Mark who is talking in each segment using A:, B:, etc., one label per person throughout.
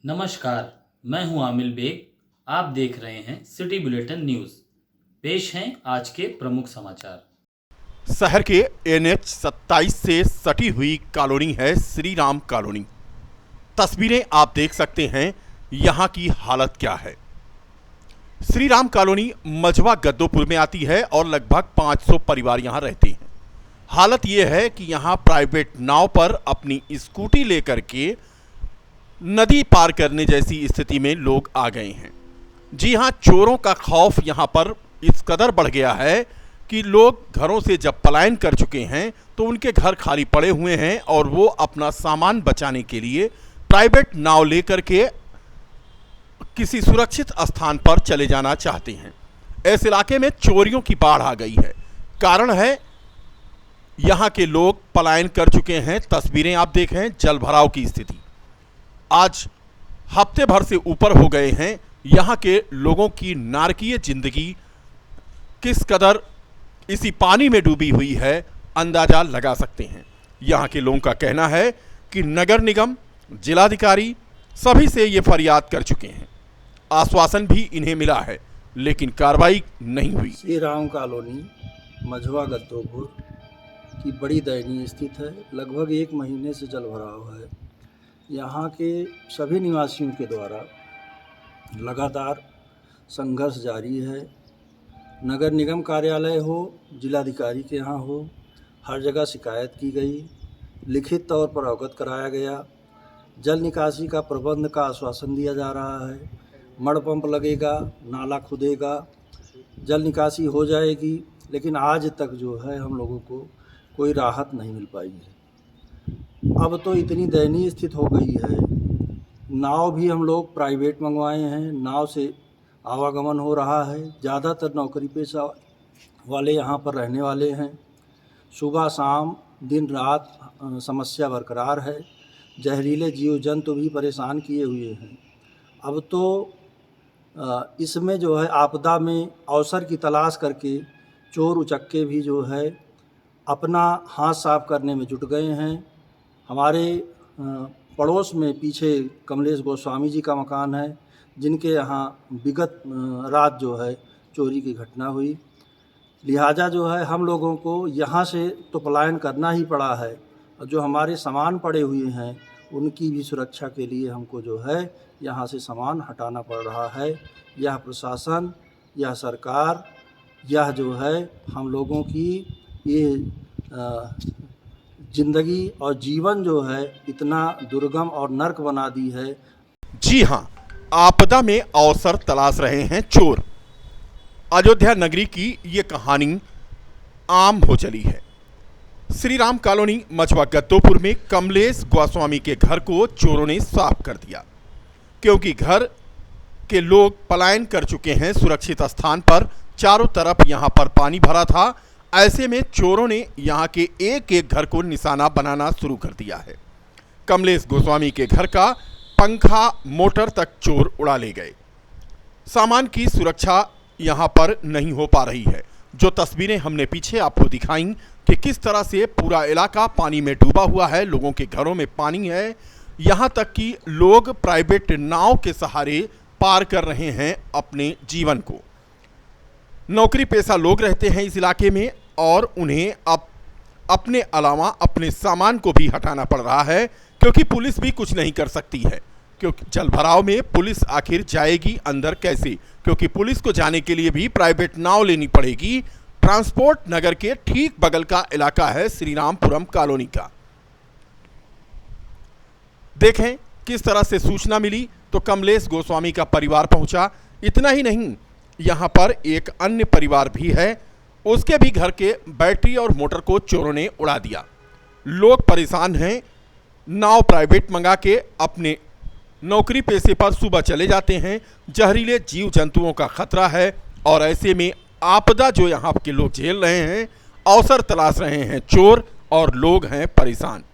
A: नमस्कार, मैं हूं आमिल बेग। आप देख रहे हैं सिटी बुलेटिन न्यूज़। पेश हैं आज के प्रमुख समाचार।
B: शहर के NH 27 से सटी हुई कॉलोनी है श्री राम कॉलोनी। तस्वीरें आप देख सकते हैं, यहाँ की हालत क्या है। श्री राम कॉलोनी मझवा गद्दोपुर में आती है और लगभग 500 परिवार यहाँ रहते हैं। हालत ये है कि यहाँ प्राइवेट नाव पर अपनी स्कूटी लेकर के नदी पार करने जैसी स्थिति में लोग आ गए हैं। जी हाँ, चोरों का खौफ यहाँ पर इस कदर बढ़ गया है कि लोग घरों से जब पलायन कर चुके हैं तो उनके घर खाली पड़े हुए हैं और वो अपना सामान बचाने के लिए प्राइवेट नाव लेकर के किसी सुरक्षित स्थान पर चले जाना चाहते हैं। इस इलाके में चोरियों की बाढ़ आ गई है। कारण है यहाँ के लोग पलायन कर चुके हैं। तस्वीरें आप देखें, जल भराव की स्थिति आज हफ्ते भर से ऊपर हो गए हैं। यहाँ के लोगों की नारकीय जिंदगी किस कदर इसी पानी में डूबी हुई है, अंदाजा लगा सकते हैं। यहाँ के लोगों का कहना है कि नगर निगम, जिलाधिकारी सभी से ये फरियाद कर चुके हैं। आश्वासन भी इन्हें मिला है, लेकिन कार्रवाई नहीं हुई।
C: श्री राम कॉलोनी मझवा गद्दोपुर की बड़ी दयनीय स्थिति है। लगभग 1 महीने से जल भराव है। यहाँ के सभी निवासियों के द्वारा लगातार संघर्ष जारी है। नगर निगम कार्यालय हो, जिलाधिकारी के यहाँ हो, हर जगह शिकायत की गई, लिखित तौर पर अवगत कराया गया। जल निकासी का प्रबंध का आश्वासन दिया जा रहा है। मड पंप लगेगा, नाला खुदेगा, जल निकासी हो जाएगी, लेकिन आज तक जो है हम लोगों को कोई राहत नहीं मिल पाई है। अब तो इतनी दयनीय स्थिति हो गई है, नाव भी हम लोग प्राइवेट मंगवाए हैं, नाव से आवागमन हो रहा है। ज़्यादातर नौकरी पेशा वाले यहाँ पर रहने वाले हैं। सुबह शाम दिन रात समस्या बरकरार है। जहरीले जीव जंतु भी परेशान किए हुए हैं। अब तो इसमें जो है आपदा में अवसर की तलाश करके चोर उचक्के भी जो है अपना हाथ साफ करने में जुट गए हैं। हमारे पड़ोस में पीछे कमलेश गोस्वामी जी का मकान है, जिनके यहाँ विगत रात जो है चोरी की घटना हुई। लिहाजा जो है हम लोगों को यहाँ से तो पलायन करना ही पड़ा है। जो हमारे सामान पड़े हुए हैं उनकी भी सुरक्षा के लिए हमको जो है यहाँ से सामान हटाना पड़ रहा है। यह प्रशासन, यह सरकार, यह जो है हम लोगों की ये जिंदगी और जीवन जो है इतना दुर्गम और नर्क बना दी है।
B: जी हाँ, आपदा में अवसर तलाश रहे हैं चोर। अयोध्या नगरी की ये कहानी आम हो चली है। श्री राम कॉलोनी मझवा गद्दोपुर में कमलेश गोस्वामी के घर को चोरों ने साफ कर दिया, क्योंकि घर के लोग पलायन कर चुके हैं सुरक्षित स्थान पर। चारों तरफ यहाँ पर पानी भरा था। ऐसे में चोरों ने यहाँ के एक एक घर को निशाना बनाना शुरू कर दिया है। कमलेश गोस्वामी के घर का पंखा, मोटर तक चोर उड़ा ले गए। सामान की सुरक्षा यहाँ पर नहीं हो पा रही है। जो तस्वीरें हमने पीछे आपको दिखाई कि किस तरह से पूरा इलाका पानी में डूबा हुआ है, लोगों के घरों में पानी है। यहाँ तक कि लोग प्राइवेट नाव के सहारे पार कर रहे हैं अपने जीवन को। नौकरी पेशा लोग रहते हैं इस इलाके में और उन्हें अब अपने अलावा अपने सामान को भी हटाना पड़ रहा है, क्योंकि पुलिस भी कुछ नहीं कर सकती है। क्योंकि जल भराव में पुलिस आखिर जाएगी अंदर कैसे, क्योंकि पुलिस को जाने के लिए भी प्राइवेट नाव लेनी पड़ेगी। ट्रांसपोर्ट नगर के ठीक बगल का इलाका है श्री रामपुरम कॉलोनी का। देखें किस तरह से सूचना मिली तो कमलेश गोस्वामी का परिवार पहुंचा। इतना ही नहीं, यहाँ पर एक अन्य परिवार भी है, उसके भी घर के बैटरी और मोटर को चोरों ने उड़ा दिया। लोग परेशान हैं। नाव प्राइवेट मंगा के अपने नौकरी पेशे पर सुबह चले जाते हैं। जहरीले जीव जंतुओं का खतरा है और ऐसे में आपदा जो यहाँ के लोग झेल रहे हैं, अवसर तलाश रहे हैं चोर और लोग हैं परेशान।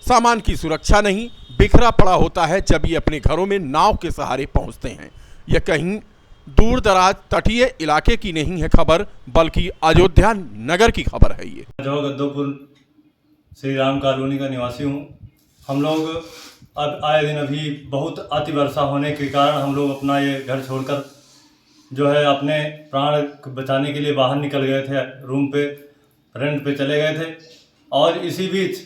B: सामान की सुरक्षा नहीं, बिखरा पड़ा होता है जब ये अपने घरों में नाव के सहारे पहुंचते हैं। यह कहीं दूर दराज तटीय इलाके की नहीं है खबर, बल्कि अयोध्या नगर की खबर है। ये
D: मझवा गद्दोपुर श्री राम कॉलोनी का निवासी हूँ। हम लोग अब आए दिन अभी बहुत अति वर्षा होने के कारण हम लोग अपना ये घर छोड़कर जो है अपने प्राण बचाने के लिए बाहर निकल गए थे, रूम पे रेंट पे चले गए थे। और इसी बीच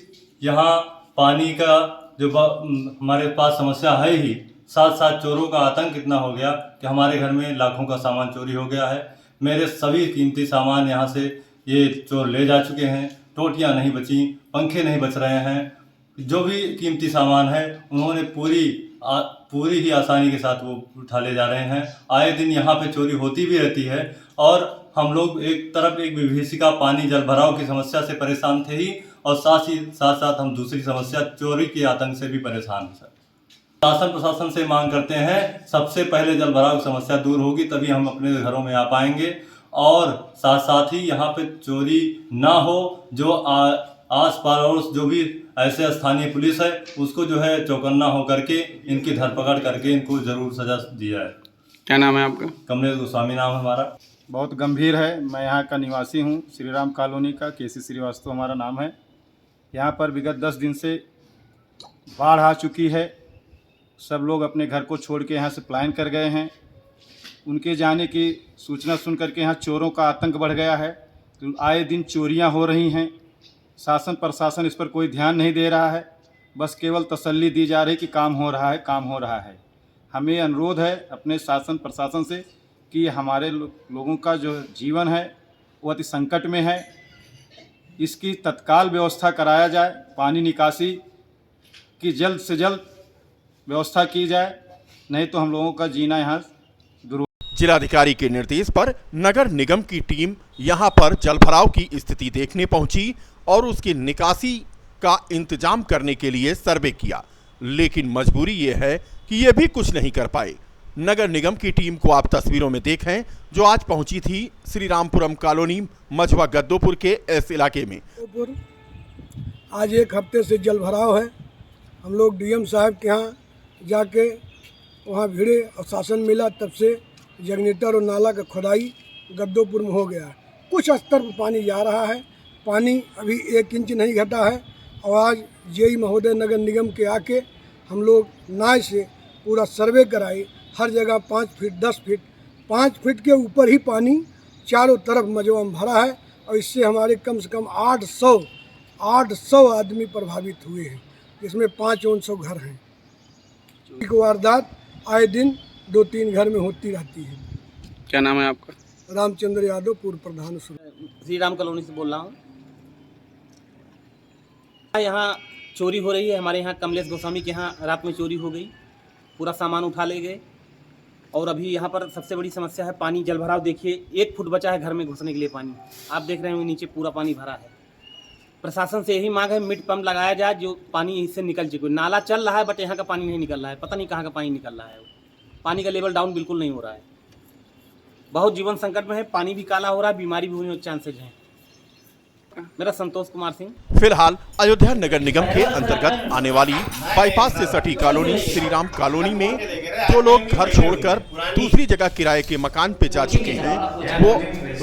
D: यहाँ पानी का जो हमारे पास समस्या है ही, साथ साथ चोरों का आतंक इतना हो गया कि हमारे घर में लाखों का सामान चोरी हो गया है। मेरे सभी कीमती सामान यहाँ से ये चोर ले जा चुके हैं। टोटियाँ नहीं बची, पंखे नहीं बच रहे हैं, जो भी कीमती सामान है उन्होंने पूरी ही आसानी के साथ वो उठा ले जा रहे हैं। आए दिन यहाँ पे चोरी होती भी रहती है और हम लोग एक तरफ एक विभीषिका पानी जल भराव की समस्या से परेशान थे ही, और साथ हम दूसरी समस्या चोरी के आतंक से भी परेशान हैं सर। शासन प्रशासन से मांग करते हैं, सबसे पहले जल भराव की समस्या दूर होगी तभी हम अपने घरों में आ पाएंगे, और साथ ही यहाँ पे चोरी ना हो। जो आस पड़ोस जो भी ऐसे स्थानीय पुलिस है उसको जो है चौकन्ना हो करके इनकी धरपकड़ करके इनको जरूर सजा दी जाए।
E: क्या नाम है आपका?
D: कमलेश गोस्वामी नाम है हमारा।
F: बहुत गंभीर है। मैं यहाँ का निवासी हूँ, श्री राम कॉलोनी का, केसी श्रीवास्तव हमारा नाम है। यहाँ पर विगत 10 दिन से बाढ़ आ चुकी है। सब लोग अपने घर को छोड़ के यहाँ से पलायन कर गए हैं। उनके जाने की सूचना सुन करके यहाँ चोरों का आतंक बढ़ गया है। तो आए दिन चोरियाँ हो रही हैं। शासन प्रशासन इस पर कोई ध्यान नहीं दे रहा है, बस केवल तसल्ली दी जा रही कि काम हो रहा है, काम हो रहा है। हमें अनुरोध है अपने शासन प्रशासन से कि हमारे लोगों का जो जीवन है वो अति संकट में है, इसकी तत्काल व्यवस्था कराया जाए। पानी निकासी की जल्द से जल्द व्यवस्था की जाए, नहीं तो हम लोगों का जीना यहाँ दुर्भर।
B: जिलाधिकारी के निर्देश पर नगर निगम की टीम यहां पर जलभराव की स्थिति देखने पहुंची और उसकी निकासी का इंतजाम करने के लिए सर्वे किया, लेकिन मजबूरी ये है कि ये भी कुछ नहीं कर पाए। नगर निगम की टीम को आप तस्वीरों में देखें जो आज पहुंची थी श्री रामपुरम कॉलोनी मझवा गद्दोपुर के इस इलाके में।
G: आज एक हफ्ते से जलभराव है। हम लोग डीएम साहब के यहाँ जाके वहाँ भिड़े और शासन मिला, तब से जनरेटर और नाला का खुदाई गद्दोपुर में हो गया है। कुछ स्तर पर पानी जा रहा है, पानी अभी 1 इंच नहीं घटा है। और आज जेई महोदय नगर निगम के आके हम लोग नाव से पूरा सर्वे कराए। हर जगह 5 फीट 10 फीट 5 फीट के ऊपर ही पानी चारों तरफ मजवा में भरा है, और इससे हमारे कम से कम 800 आदमी प्रभावित हुए हैं, जिसमें 500 घर हैं। एक वारदात आए दिन 2-3 घर में होती रहती है।
E: क्या नाम है आपका?
G: रामचंद्र यादव, पूर्व प्रधान
H: श्री राम कॉलोनी से बोल रहा हूँ। यहाँ चोरी हो रही है। हमारे यहाँ कमलेश गोस्वामी के यहाँ रात में चोरी हो गई, पूरा सामान उठा ले गए। और अभी यहाँ पर सबसे बड़ी समस्या है पानी जलभराव। देखिए 1 फुट बचा है घर में घुसने के लिए पानी। आप देख रहे हैं नीचे पूरा पानी भरा है। प्रशासन से यही मांग है मिड पंप लगाया जाए जो पानी इससे निकल जाए। नाला चल रहा है बट यहाँ का पानी नहीं निकल रहा है, पता नहीं कहाँ का पानी निकल रहा है। पानी का लेवल डाउन बिल्कुल नहीं हो रहा है। बहुत जीवन संकट में है, पानी भी काला हो रहा है, बीमारी भी होने के चांसेज हैं। मेरा संतोष कुमार सिंह।
B: फिलहाल अयोध्या नगर निगम के अंतर्गत आने वाली बाईपास से सटी कॉलोनी श्री राम कॉलोनी में जो लोग घर छोड़कर दूसरी जगह किराए के मकान पे जा चुके हैं, वो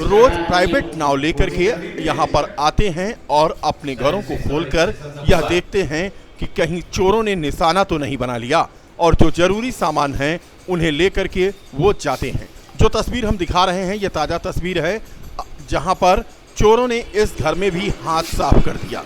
B: रोज प्राइवेट नाव लेकर के यहाँ पर आते हैं और अपने घरों को खोलकर यह देखते हैं कि कहीं चोरों ने निशाना तो नहीं बना लिया, और जो जरूरी सामान है उन्हें लेकर के वो जाते हैं। जो तस्वीर हम दिखा रहे हैं ये ताज़ा तस्वीर है, जहाँ पर चोरों ने इस घर में भी हाथ साफ कर दिया।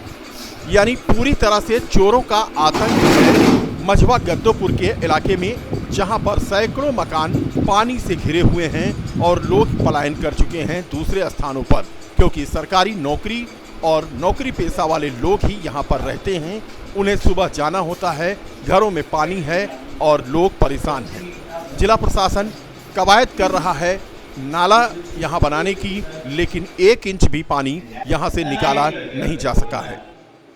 B: यानी पूरी तरह से चोरों का आतंक है मझवा गद्दोपुर के इलाके में, जहां पर सैकड़ों मकान पानी से घिरे हुए हैं और लोग पलायन कर चुके हैं दूसरे स्थानों पर, क्योंकि सरकारी नौकरी और नौकरी पेशा वाले लोग ही यहां पर रहते हैं। उन्हें सुबह जाना होता है, घरों में पानी है और लोग परेशान हैं। जिला प्रशासन कवायद कर रहा है नाला यहाँ बनाने की, लेकिन 1 इंच भी पानी यहाँ से निकाला नहीं जा सका है।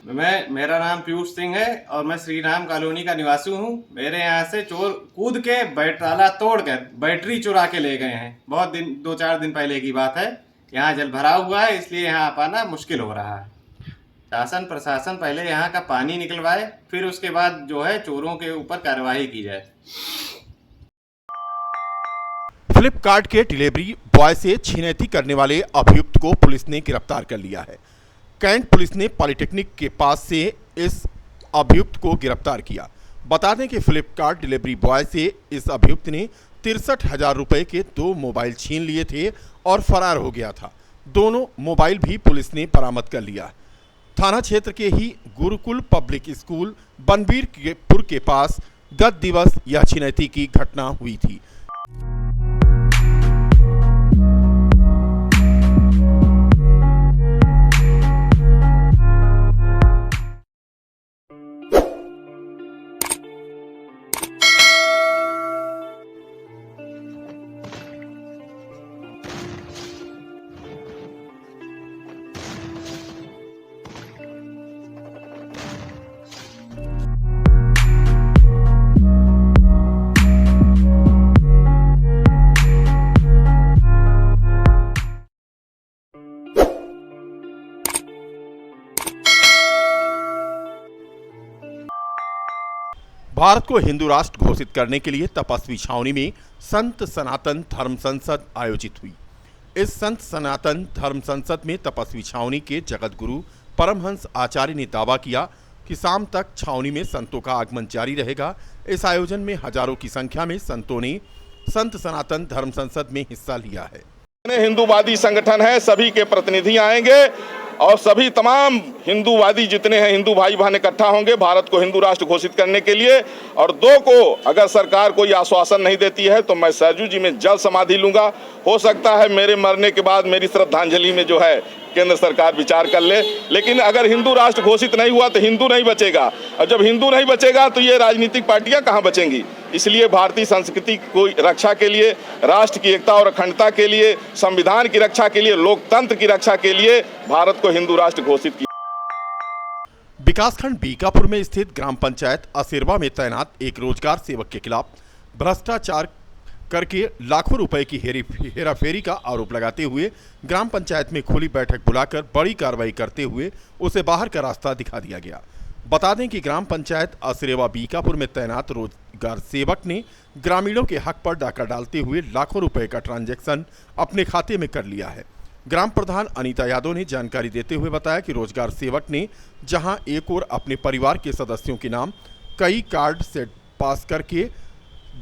I: मेरा नाम पीयूष सिंह है और मैं श्री राम कॉलोनी का निवासी हूँ। मेरे यहाँ से चोर कूद के ताला तोड़कर बैटरी चुरा के ले गए हैं। बहुत दिन 2-4 दिन पहले की बात है। यहाँ जल भराव हुआ है, इसलिए यहाँ पाना मुश्किल हो रहा है। शासन प्रशासन पहले यहाँ का पानी निकलवाए, फिर उसके बाद जो है चोरों के ऊपर कार्रवाई की जाए।
B: फ्लिपकार्ट के डिलीवरी बॉय से छिनैती करने वाले अभियुक्त को पुलिस ने गिरफ्तार कर लिया है। कैंट पुलिस ने पॉलिटेक्निक के पास से इस अभियुक्त को गिरफ्तार किया। बता दें कि फ्लिपकार्ट डिलीवरी बॉय से इस अभियुक्त ने 63,000 रुपए के 2 मोबाइल छीन लिए थे और फरार हो गया था। दोनों मोबाइल भी पुलिस ने बरामद कर लिया। थाना क्षेत्र के ही गुरुकुल पब्लिक स्कूल बनबीरपुर के पास गत दिवस यह छिनैती की घटना हुई थी। भारत को हिंदू राष्ट्र घोषित करने के लिए तपस्वी छावनी में संत सनातन धर्म संसद आयोजित हुई। इस संत सनातन धर्म संसद में तपस्वी छावनी के जगत गुरु परमहंस आचार्य ने दावा किया कि शाम तक छावनी में संतों का आगमन जारी रहेगा। इस आयोजन में हजारों की संख्या में संतों ने संत सनातन धर्म संसद में हिस्सा लिया है।
J: हिंदूवादी संगठन है, सभी के प्रतिनिधि आएंगे और सभी तमाम हिंदूवादी जितने हैं हिंदू भाई बहन इकट्ठा होंगे भारत को हिंदू राष्ट्र घोषित करने के लिए। और 2 को अगर सरकार कोई आश्वासन नहीं देती है तो मैं सरजू जी में जल समाधि लूंगा। हो सकता है मेरे मरने के बाद मेरी श्रद्धांजलि में जो है केंद्र सरकार विचार कर ले, लेकिन अगर हिंदू राष्ट्र घोषित नहीं हुआ तो हिंदू नहीं बचेगा, और जब हिंदू नहीं बचेगा तो ये राजनीतिक पार्टियां कहां बचेंगी। इसलिए भारतीय संस्कृति को रक्षा के लिए, राष्ट्र की एकता और अखंडता के लिए, संविधान की रक्षा के लिए, लोकतंत्र की रक्षा के लिए भारत को हिंदू राष्ट्र घोषित किया।
B: विकासखंड बीकापुर में स्थित ग्राम पंचायत असिरवा में तैनात एक रोजगार सेवक के खिलाफ भ्रष्टाचार करके लाखों रुपए की हेराफेरी का आरोप लगाते हुए ग्राम पंचायत में खुली बैठक बुलाकर बड़ी कार्रवाई करते हुए उसे बाहर का रास्ता दिखा दिया गया। बता दें कि ग्राम पंचायत असिरवा बीकापुर में तैनात रोजगार सेवक ने ग्रामीणों के हक पर डाका डालते हुए लाखों रुपए का ट्रांजैक्शन अपने खाते में कर लिया है। ग्राम प्रधान अनीता यादव ने जानकारी देते हुए बताया कि रोजगार सेवक ने जहां एक ओर अपने परिवार के सदस्यों के नाम कई कार्ड सेट पास करके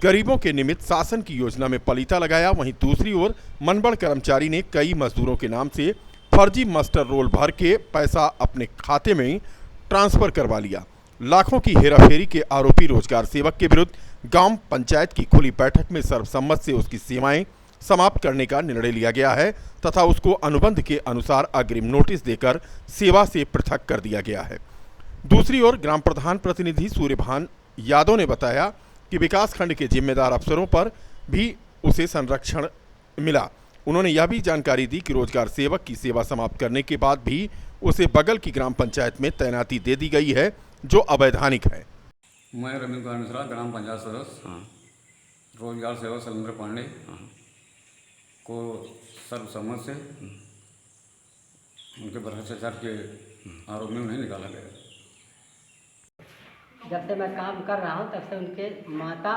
B: गरीबों के निमित्त शासन की योजना में पलीता लगाया, वहीं दूसरी ओर मनबड़ कर्मचारी ने कई मजदूरों के नाम से फर्जी मास्टर रोल भर के पैसा अपने खाते में ट्रांसफर करवा लिया। लाखों की हेराफेरी के आरोपी रोजगार सेवक के विरुद्ध गांव पंचायत की खुली बैठक में सर्वसम्मत से उसकी सेवाएं समाप्त करने का निर्णय लिया गया है तथा उसको अनुबंध के अनुसार अग्रिम नोटिस देकर सेवा से पृथक कर दिया गया है। दूसरी ओर ग्राम प्रधान प्रतिनिधि सूर्यभान यादव ने बताया कि विकासखंड के जिम्मेदार अफसरों पर भी उसे संरक्षण मिला। उन्होंने यह भी जानकारी दी कि रोजगार सेवक की सेवा समाप्त करने के बाद भी उसे बगल की ग्राम पंचायत में तैनाती दे दी गई है, जो अवैधानिक है।
K: मैं रविंद्र कुमार मिश्रा, ग्राम पंचायत सदस्य, रोजगार सेवक शैलेंद्र पांडे को सर्वसम्मत से उनके भ्रष्टाचार के आरोप में उन्हें निकाला गया।
L: जब से मैं काम कर रहा हूँ तब से उनके माता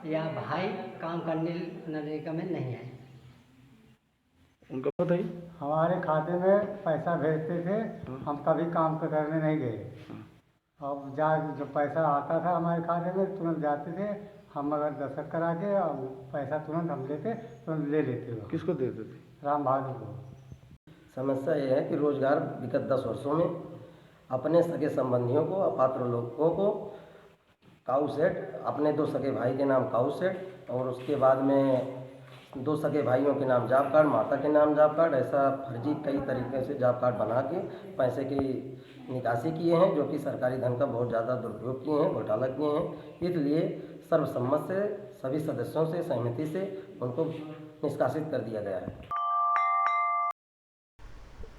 L: या भाई काम करने नरेगा में नहीं है।
K: उनका पता ही
M: हमारे खाते में पैसा भेजते थे, हम कभी काम करने नहीं गए। अब जब पैसा आता था हमारे खाते में तुरंत जाते थे, हम अगर दस्तखत करा के और पैसा तुरंत हम लेते, तुरंत ले लेते।
K: किसको देते थे?
M: राम बहादुर को।
N: समस्या यह है कि रोजगार विगत 10 वर्षों में अपने सगे संबंधियों को, अपात्र लोगों को काऊ सेट, अपने 2 सगे भाई के नाम काऊ सेट और उसके बाद में 2 सगे भाइयों के नाम जॉब कार्ड, माता के नाम जॉब कार्ड, ऐसा फर्जी कई तरीके से जॉब कार्ड बना के पैसे की निकासी किए हैं, जो कि सरकारी धन का बहुत ज़्यादा दुरुपयोग किए हैं, घोटाला किए हैं। इसलिए सर्वसम्मत से सभी सदस्यों से सहमति से उनको निष्कासित कर दिया गया है।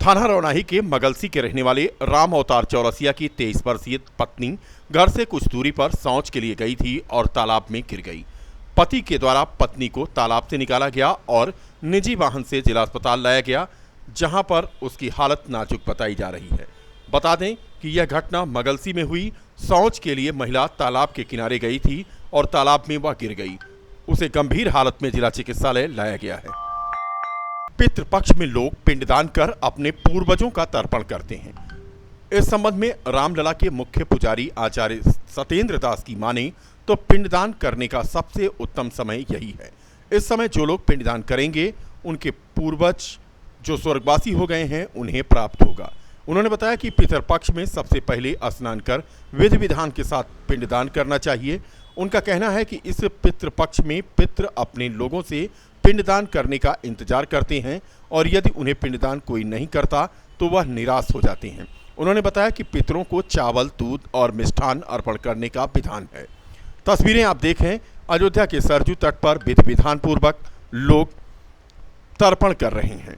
B: थाना रौनाही के मगलसी के रहने वाले राम अवतार चौरसिया की 23 वर्षीय पत्नी घर से कुछ दूरी पर शौच के लिए गई थी और तालाब में गिर गई। पति के द्वारा पत्नी को तालाब से निकाला गया और निजी वाहन से जिला अस्पताल लाया गया, जहां पर उसकी हालत नाजुक बताई जा रही है। बता दें कि यह घटना मगलसी में हुई। शौच के लिए महिला तालाब के किनारे गई थी और तालाब में वह गिर गई। उसे गंभीर हालत में जिला चिकित्सालय लाया गया है। पितृपक्ष में लोग पिंडदान कर अपने पूर्वजों का तर्पण करते हैं। इस संबंध में रामलला के मुख्य पुजारी आचार्य सत्येंद्र दास की माने तो पिंडदान करने का सबसे उत्तम समय यही है। इस समय जो लोग पिंडदान करेंगे उनके पूर्वज जो स्वर्गवासी हो गए हैं उन्हें प्राप्त होगा। उन्होंने बताया कि पितरपक्ष में सबसे पहले स्नान कर विधि विधान के साथ पिंडदान करना चाहिए। उनका कहना है कि इस पितृपक्ष में पितृ अपने लोगों से पिंडदान करने का इंतजार करते हैं और यदि उन्हें पिंडदान कोई नहीं करता तो वह निराश हो जाते हैं। उन्होंने बताया कि पितरों को चावल, दूध और मिष्ठान अर्पण करने का विधान है। तस्वीरें आप देखें, अयोध्या के सरजू तट पर विधि विधान पूर्वक लोग तर्पण कर रहे हैं।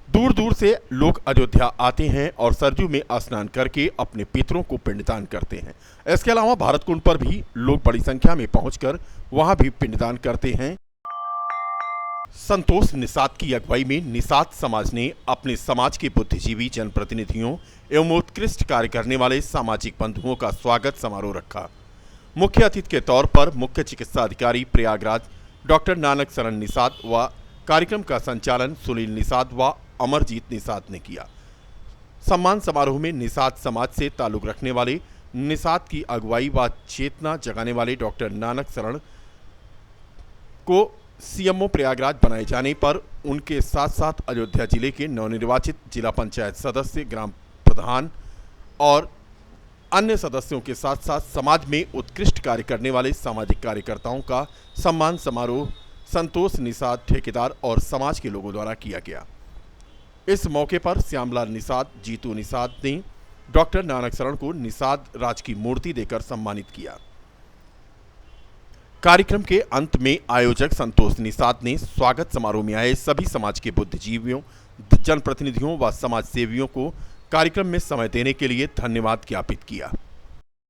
B: दूर दूर से लोग अयोध्या आते हैं और सरजू में स्नान करके अपने पितरों को पिंडदान करते हैं। इसके अलावा भारत कुंड पर भी लोग बड़ी संख्या में पहुंचकर वहां भी पिंडदान करते हैं। संतोष निषाद की अगुवाई में निषाद समाज ने अपने समाज के बुद्धिजीवी, जनप्रतिनिधियों एवं उत्कृष्ट कार्य करने वाले सामाजिक बंधुओं का स्वागत समारोह रखा। मुख्य अतिथि के तौर पर मुख्य चिकित्सा अधिकारी प्रयागराज डॉक्टर नानक शरण निषाद व कार्यक्रम का संचालन सुनील निषाद व अमरजीत निषाद ने किया। सम्मान समारोह में निषाद समाज से ताल्लुक रखने वाले, निषाद की अगुवाई व चेतना जगाने वाले डॉक्टर नानक शरण को सीएमओ प्रयागराज बनाए जाने पर उनके साथ साथ अयोध्या जिले के नवनिर्वाचित जिला पंचायत सदस्य, ग्राम प्रधान और अन्य सदस्यों के साथ साथ समाज में उत्कृष्ट कार्य करने वाले सामाजिक कार्यकर्ताओं का सम्मान समारोह संतोष निषाद ठेकेदार और समाज के लोगों द्वारा किया गया। इस मौके पर श्यामलाल निषाद, जीतू निषाद ने डॉक्टर नानक शरण को निषाद राज की मूर्ति देकर सम्मानित किया। कार्यक्रम के अंत में आयोजक संतोष निषाद ने स्वागत समारोह में आए सभी समाज के बुद्धिजीवियों, जनप्रतिनिधियों व समाज सेवियों को कार्यक्रम में समय देने के लिए धन्यवाद ज्ञापित किया।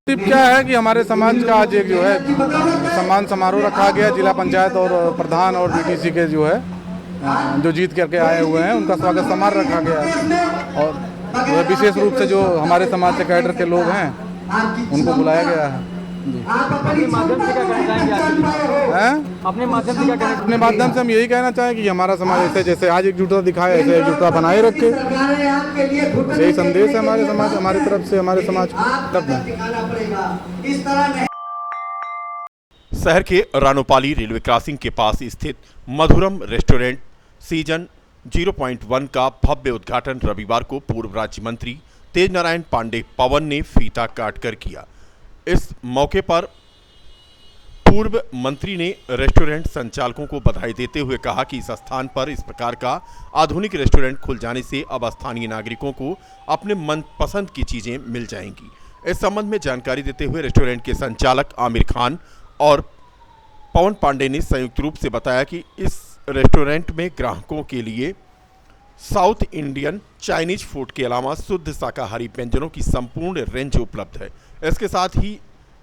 O: क्या है कि हमारे समाज का आज एक जो है सम्मान समारोह रखा गया। जिला पंचायत और प्रधान और बीटीसी के जो है जो जीत करके आए हुए हैं उनका स्वागत समारोह रखा गया है और विशेष रूप से जो हमारे समाज से कैडर के लोग हैं उनको बुलाया गया है।
P: अपने माध्यम से क्या कहना चाहेंगे अपने माध्यम से क्या कहना?
O: अपने माध्यम से हम यही कहना चाहें कि हमारा समाज ऐसे जैसे आज एकजुटता दिखाए ऐसे एकजुटता बनाए रखे। यही संदेश है हमारे समाज, हमारी तरफ से, हमारे समाज तब
B: शहर के रानोपाली रेलवे क्रॉसिंग के पास स्थित मधुरम रेस्टोरेंट सीजन 0.1 का भव्य उद्घाटन रविवार को पूर्व राज्य मंत्री तेज नारायण पांडे पवन ने फीता काटकर किया। इस मौके पर पूर्व मंत्री ने रेस्टोरेंट संचालकों को बधाई देते हुए कहा कि इस स्थान पर इस प्रकार का आधुनिक रेस्टोरेंट खुल जाने से अब स्थानीय नागरिकों को अपने मनपसंद की चीजें मिल जाएंगी। इस संबंध में जानकारी देते हुए रेस्टोरेंट के संचालक आमिर खान और पवन पांडे ने संयुक्त रूप से बताया कि इस रेस्टोरेंट में ग्राहकों के लिए साउथ इंडियन, चाइनीज फूड के अलावा शुद्ध शाकाहारी व्यंजनों की संपूर्ण रेंज उपलब्ध है। इसके साथ ही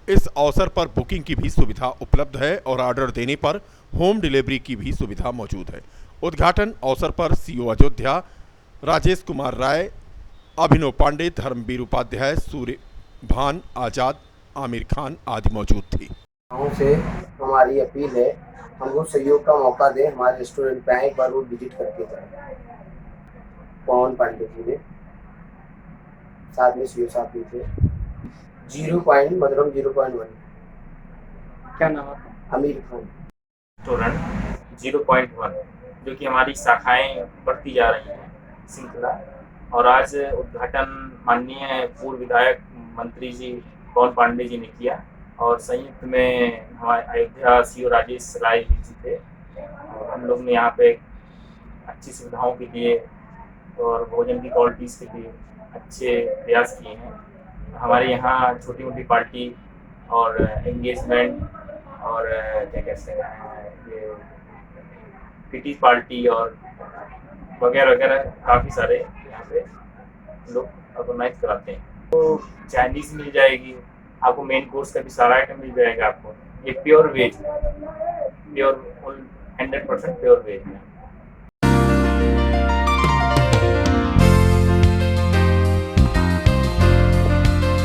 B: इस अवसर पर बुकिंग की भी सुविधा उपलब्ध है और ऑर्डर देने पर होम डिलीवरी की भी सुविधा मौजूद है। उद्घाटन अवसर पर सीओ अयोध्या राजेश कुमार राय, अभिनव पांडे, धर्मवीर उपाध्याय, सूर्य भान आजाद, आमिर खान आदि मौजूद थे।
Q: से हमारी अपील है, हमको सहयोग का मौका दें, हमारे रेस्टोरेंट पे आए, एक बार वो विजिट करके जाए। पवन पांडे जी ने साथ में सीओ साहब भी थे। मधुरम 0.1।
P: क्या नाम है?
Q: आमिर खान।
R: रेस्टोरेंट 0.1 जो कि हमारी शाखाएं बढ़ती जा रही हैं श्रृंखला, और आज उद्घाटन माननीय पूर्व विधायक मंत्री जी पवन पांडे जी ने किया और संयुक्त में हमारे अयोध्या सीओ राजेश राय जी थे और हम लोग ने यहाँ पे अच्छी सुविधाओं के लिए और भोजन की क्वालिटीज़ के लिए अच्छे प्रयास किए हैं। हमारे यहाँ छोटी मोटी पार्टी और एंगेजमेंट और क्या कहते हैं ये किटी पार्टी और वगैरह वगैरह काफ़ी सारे यहाँ पे लोग ऑर्गेनाइज कराते हैं। तो चाइनीज़ मिल जाएगी आपको, मेन कोर्स का भी सारा आइटम मिल जाएगा आपको। ये pure veg, pure 100% pure veg है।